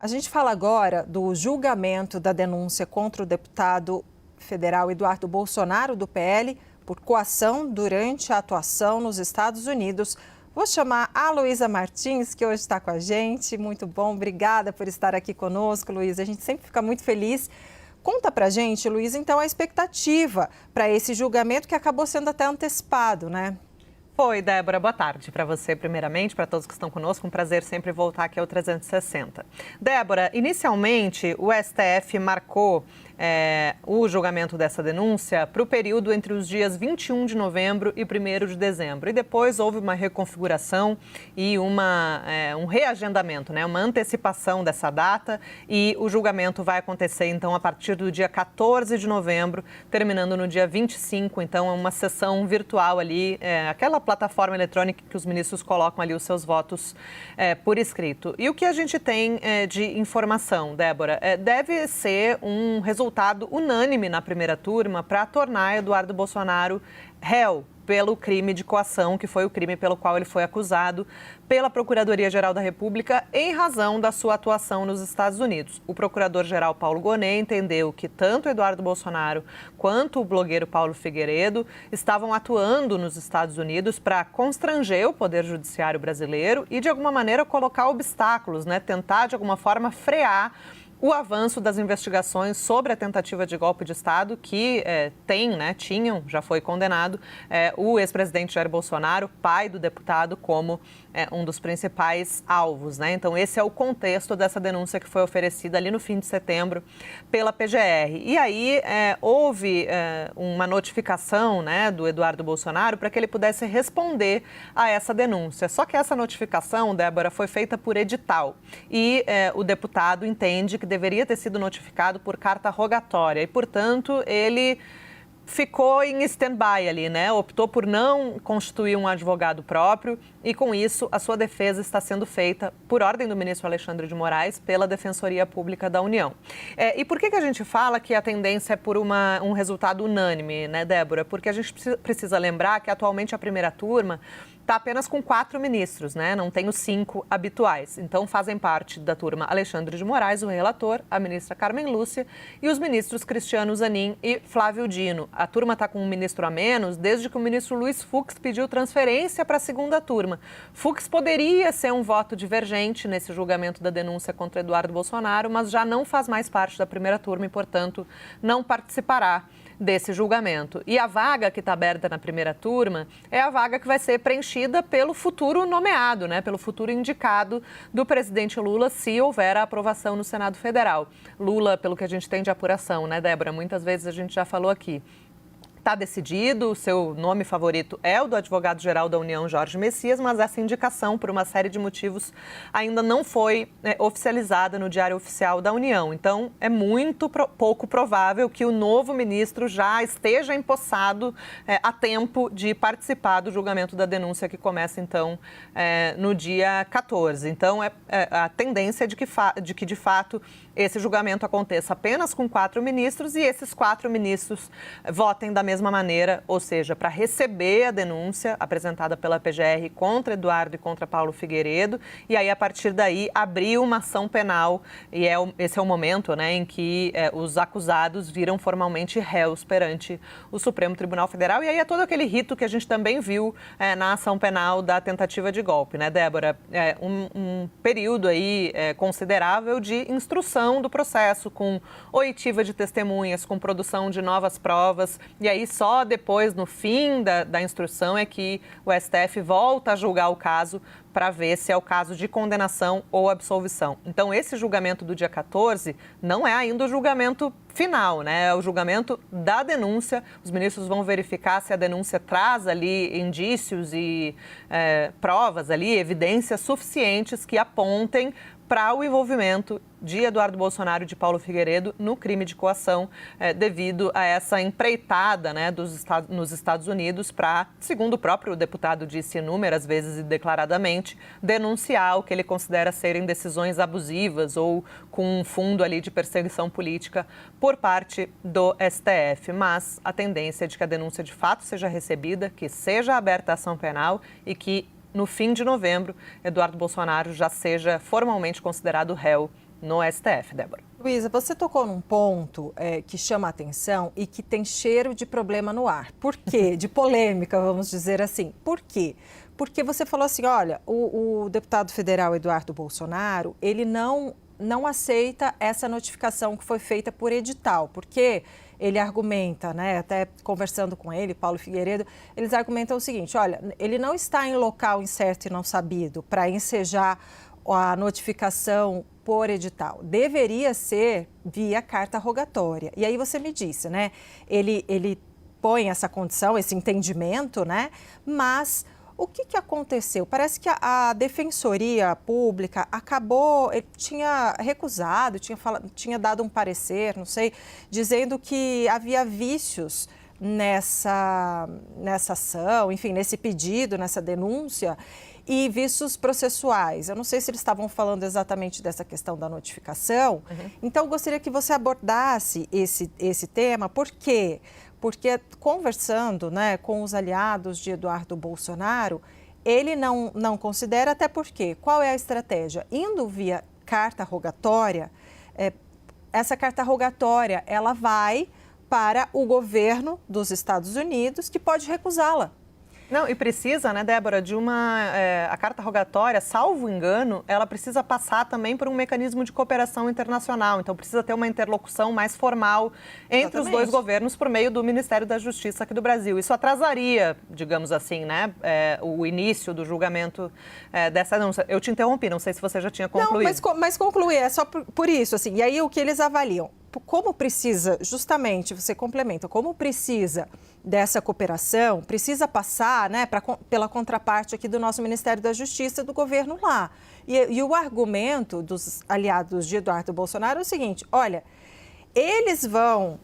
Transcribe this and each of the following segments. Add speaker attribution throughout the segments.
Speaker 1: A gente fala agora do julgamento da denúncia contra o deputado federal Eduardo Bolsonaro, do PL, por coação durante a atuação nos Estados Unidos. Vou chamar a Luísa Martins, que hoje está com a gente. Muito bom, obrigada por estar aqui conosco, Luísa. A gente sempre fica muito feliz. Conta pra gente, Luísa, então, a expectativa para esse julgamento que acabou sendo até antecipado, né?
Speaker 2: Oi, Débora, boa tarde para você, primeiramente, para todos que estão conosco. Um prazer sempre voltar aqui ao 360. Débora, inicialmente o STF marcou o julgamento dessa denúncia para o período entre os dias 21 de novembro e 1º de dezembro. E depois houve uma reconfiguração e um reagendamento, né? Uma antecipação dessa data, e o julgamento vai acontecer, então, a partir do dia 14 de novembro, terminando no dia 25. Então, é uma sessão virtual ali, aquela plataforma eletrônica que os ministros colocam ali os seus votos por escrito. E o que a gente tem de informação, Débora, deve ser um resultado unânime na primeira turma para tornar Eduardo Bolsonaro réu pelo crime de coação, que foi o crime pelo qual ele foi acusado pela Procuradoria-Geral da República em razão da sua atuação nos Estados Unidos. O procurador-geral Paulo Gonet entendeu que tanto Eduardo Bolsonaro quanto o blogueiro Paulo Figueiredo estavam atuando nos Estados Unidos para constranger o Poder Judiciário brasileiro e, de alguma maneira, colocar obstáculos, né? Tentar, de alguma forma, frear o avanço das investigações sobre a tentativa de golpe de Estado que já foi condenado o ex-presidente Jair Bolsonaro, pai do deputado, como um dos principais alvos, né? Então, esse é o contexto dessa denúncia que foi oferecida ali no fim de setembro pela PGR. E aí houve uma notificação, né, do Eduardo Bolsonaro para que ele pudesse responder a essa denúncia. Só que essa notificação, Débora, foi feita por edital e o deputado entende que deveria ter sido notificado por carta rogatória e, portanto, ele ficou em stand-by ali, né? Optou por não constituir um advogado próprio e, com isso, a sua defesa está sendo feita, por ordem do ministro Alexandre de Moraes, pela Defensoria Pública da União. E por que a gente fala que a tendência é por um resultado unânime, né, Débora? Porque a gente precisa lembrar que, atualmente, a primeira turma está apenas com 4 ministros, né? Não tem os 5 habituais. Então, fazem parte da turma Alexandre de Moraes, o relator, a ministra Carmen Lúcia e os ministros Cristiano Zanin e Flávio Dino. A turma está com um ministro a menos desde que o ministro Luiz Fux pediu transferência para a segunda turma. Fux poderia ser um voto divergente nesse julgamento da denúncia contra Eduardo Bolsonaro, mas já não faz mais parte da primeira turma e, portanto, não participará desse julgamento. E a vaga que está aberta na primeira turma é a vaga que vai ser preenchida pelo futuro nomeado, né? Pelo futuro indicado do presidente Lula, se houver a aprovação no Senado Federal. Lula, pelo que a gente tem de apuração, né, Débora? Muitas vezes a gente já falou aqui. Está decidido, o seu nome favorito é o do advogado-geral da União, Jorge Messias, mas essa indicação, por uma série de motivos, ainda não foi oficializada no Diário Oficial da União. Então, é muito pouco provável que o novo ministro já esteja empossado a tempo de participar do julgamento da denúncia que começa, então, no dia 14. Então, a tendência é de que, de fato, esse julgamento aconteça apenas com 4 ministros e esses 4 ministros votem da mesma maneira, ou seja, para receber a denúncia apresentada pela PGR contra Eduardo e contra Paulo Figueiredo, e aí, a partir daí, abrir uma ação penal, e esse é o momento, né, em que os acusados viram formalmente réus perante o Supremo Tribunal Federal, e aí é todo aquele rito que a gente também viu na ação penal da tentativa de golpe, né, Débora? Um período aí considerável de instrução do processo, com oitiva de testemunhas, com produção de novas provas, e aí só depois, no fim da instrução, é que o STF volta a julgar o caso para ver se é o caso de condenação ou absolvição. Então, esse julgamento do dia 14 não é ainda o julgamento final, né? É o julgamento da denúncia. Os ministros vão verificar se a denúncia traz ali indícios e provas ali, evidências suficientes que apontem para o envolvimento de Eduardo Bolsonaro e de Paulo Figueiredo no crime de coação devido a essa empreitada, né, nos Estados Unidos para, segundo o próprio deputado disse inúmeras vezes e declaradamente, denunciar o que ele considera serem decisões abusivas ou com um fundo ali de perseguição política por parte do STF. Mas a tendência é de que a denúncia de fato seja recebida, que seja aberta a ação penal e que no fim de novembro, Eduardo Bolsonaro já seja formalmente considerado réu no STF, Débora.
Speaker 1: Luísa, você tocou num ponto que chama a atenção e que tem cheiro de problema no ar. Por quê? De polêmica, vamos dizer assim. Por quê? Porque você falou assim, olha, o deputado federal Eduardo Bolsonaro, ele não aceita essa notificação que foi feita por edital, porque ele argumenta, né, até conversando com ele, Paulo Figueiredo, eles argumentam o seguinte, olha, ele não está em local incerto e não sabido para ensejar a notificação por edital. Deveria ser via carta rogatória. E aí você me disse, né, ele põe essa condição, esse entendimento, né, mas o que aconteceu? Parece que a Defensoria Pública acabou, tinha recusado, tinha dado um parecer, não sei, dizendo que havia vícios nessa ação, enfim, nesse pedido, nessa denúncia, e vícios processuais. Eu não sei se eles estavam falando exatamente dessa questão da notificação. Então, eu gostaria que você abordasse esse tema. Por quê? Porque conversando, né, com os aliados de Eduardo Bolsonaro, ele não considera, até porque, qual é a estratégia? Indo via carta rogatória, essa carta rogatória, ela vai para o governo dos Estados Unidos, que pode recusá-la.
Speaker 2: Não, e precisa, né, Débora, de a carta rogatória, salvo engano, ela precisa passar também por um mecanismo de cooperação internacional. Então, precisa ter uma interlocução mais formal entre os dois governos por meio do Ministério da Justiça aqui do Brasil. Isso atrasaria, digamos assim, né, o início do julgamento dessa denúncia. Eu te interrompi, não sei se você já tinha concluído.
Speaker 1: Não, mas concluir, é só por isso, assim. E aí, o que eles avaliam? Como precisa, justamente, você complementa, como precisa dessa cooperação, precisa passar, né, pela contraparte aqui do nosso Ministério da Justiça, do governo lá. E o argumento dos aliados de Eduardo Bolsonaro é o seguinte, olha, eles vão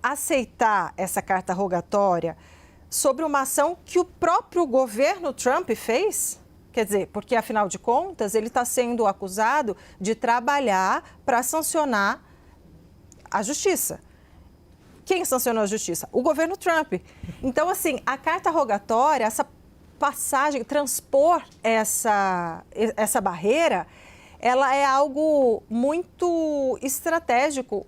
Speaker 1: aceitar essa carta rogatória sobre uma ação que o próprio governo Trump fez? Quer dizer, porque, afinal de contas, ele está sendo acusado de trabalhar para sancionar a justiça. Quem sancionou a justiça? O governo Trump. Então, assim, a carta rogatória, essa passagem, transpor essa barreira, ela é algo muito estratégico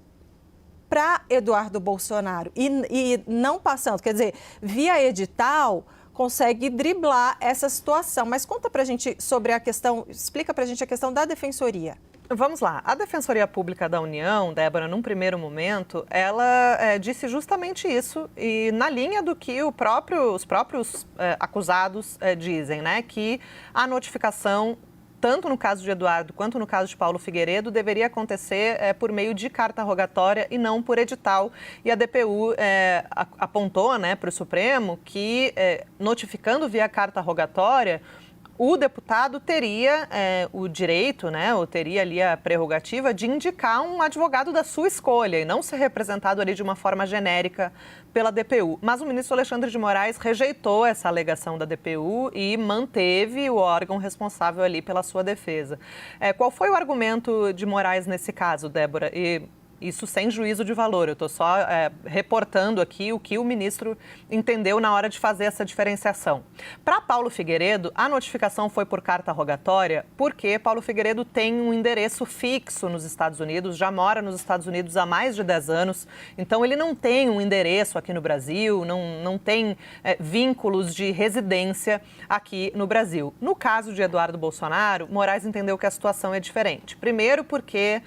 Speaker 1: para Eduardo Bolsonaro. E não passando, quer dizer, via edital, consegue driblar essa situação. Mas conta pra gente sobre a questão, explica pra gente a questão da Defensoria.
Speaker 2: Vamos lá. A Defensoria Pública da União, Débora, num primeiro momento, ela disse justamente isso e na linha do que os próprios acusados dizem, né? Que a notificação, tanto no caso de Eduardo quanto no caso de Paulo Figueiredo, deveria acontecer por meio de carta rogatória e não por edital. E a DPU apontou, né, para o Supremo que, notificando via carta rogatória, o deputado teria o direito, né, ou teria ali a prerrogativa de indicar um advogado da sua escolha e não ser representado ali de uma forma genérica pela DPU. Mas o ministro Alexandre de Moraes rejeitou essa alegação da DPU e manteve o órgão responsável ali pela sua defesa. Qual foi o argumento de Moraes nesse caso, Débora? E isso sem juízo de valor, eu estou só reportando aqui o que o ministro entendeu na hora de fazer essa diferenciação. Para Paulo Figueiredo, a notificação foi por carta rogatória porque Paulo Figueiredo tem um endereço fixo nos Estados Unidos, já mora nos Estados Unidos há mais de 10 anos, então ele não tem um endereço aqui no Brasil, não tem vínculos de residência aqui no Brasil. No caso de Eduardo Bolsonaro, Moraes entendeu que a situação é diferente. Primeiro porque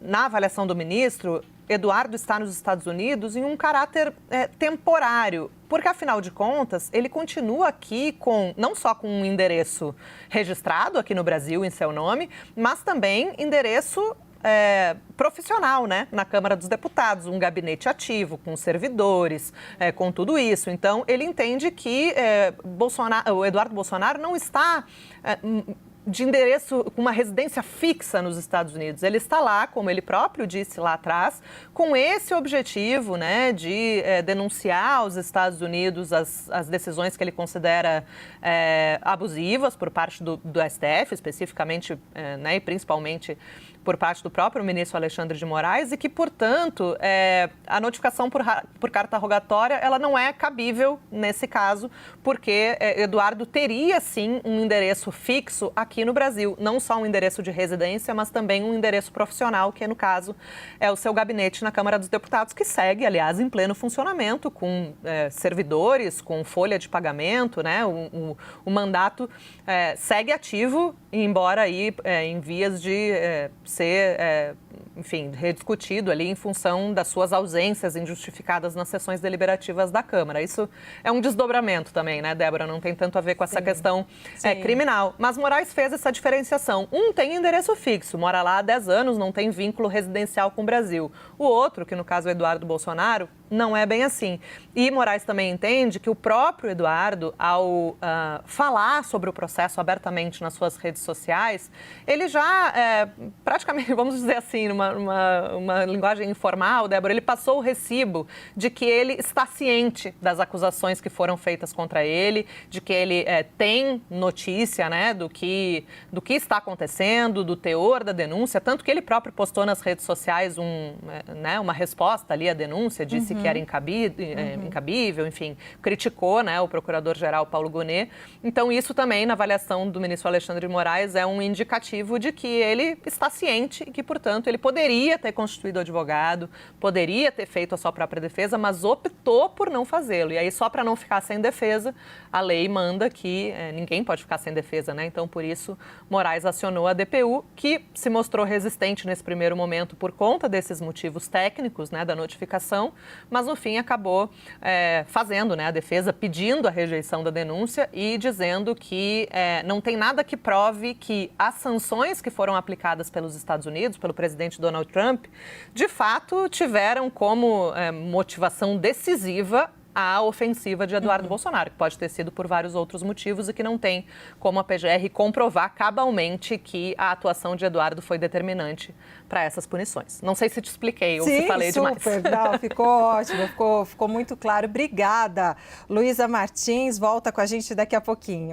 Speaker 2: na avaliação do ministro, Eduardo está nos Estados Unidos em um caráter temporário, porque, afinal de contas, ele continua aqui não só com um endereço registrado aqui no Brasil em seu nome, mas também endereço profissional, né, na Câmara dos Deputados, um gabinete ativo, com servidores, com tudo isso. Então, ele entende que o Eduardo Bolsonaro não está de endereço, com uma residência fixa nos Estados Unidos. Ele está lá, como ele próprio disse lá atrás, com esse objetivo, né, de denunciar aos Estados Unidos as decisões que ele considera abusivas por parte do STF, especificamente, né, e principalmente por parte do próprio ministro Alexandre de Moraes, e que, portanto, a notificação por carta rogatória ela não é cabível nesse caso, porque Eduardo teria, sim, um endereço fixo aqui aqui no Brasil, não só um endereço de residência, mas também um endereço profissional, que no caso é o seu gabinete na Câmara dos Deputados, que segue, aliás, em pleno funcionamento, com servidores, com folha de pagamento, né? O mandato segue ativo, embora aí em vias de ser, enfim, rediscutido ali em função das suas ausências injustificadas nas sessões deliberativas da Câmara. Isso é um desdobramento também, né, Débora? Não tem tanto a ver com essa questão criminal. Mas Moraes fez essa diferenciação. Um tem endereço fixo, mora lá há 10 anos, não tem vínculo residencial com o Brasil. O outro, que no caso é o Eduardo Bolsonaro, não é bem assim. E Moraes também entende que o próprio Eduardo, ao falar sobre o processo abertamente nas suas redes sociais, ele já praticamente, vamos dizer assim, numa linguagem informal, Débora, ele passou o recibo de que ele está ciente das acusações que foram feitas contra ele, de que ele tem notícia, né, do que está acontecendo, do teor da denúncia, tanto que ele próprio postou nas redes sociais uma resposta ali à denúncia, disse que era incabível, enfim, criticou, né, o procurador-geral Paulo Gonet. Então, isso também, na avaliação do ministro Alexandre de Moraes, é um indicativo de que ele está ciente e que, portanto, ele poderia ter constituído advogado, poderia ter feito a sua própria defesa, mas optou por não fazê-lo. E aí, só para não ficar sem defesa, a lei manda que ninguém pode ficar sem defesa, né? Então, por isso, Moraes acionou a DPU, que se mostrou resistente nesse primeiro momento por conta desses motivos técnicos, né, da notificação, mas no fim acabou fazendo, né, a defesa, pedindo a rejeição da denúncia e dizendo que não tem nada que prove que as sanções que foram aplicadas pelos Estados Unidos, pelo presidente Donald Trump, de fato tiveram como motivação decisiva a ofensiva de Eduardo Bolsonaro, que pode ter sido por vários outros motivos e que não tem como a PGR comprovar cabalmente que a atuação de Eduardo foi determinante para essas punições. Não sei se te expliquei ou se falei demais.
Speaker 1: Sim, super, não, ficou ótimo, ficou muito claro. Obrigada. Luísa Martins volta com a gente daqui a pouquinho.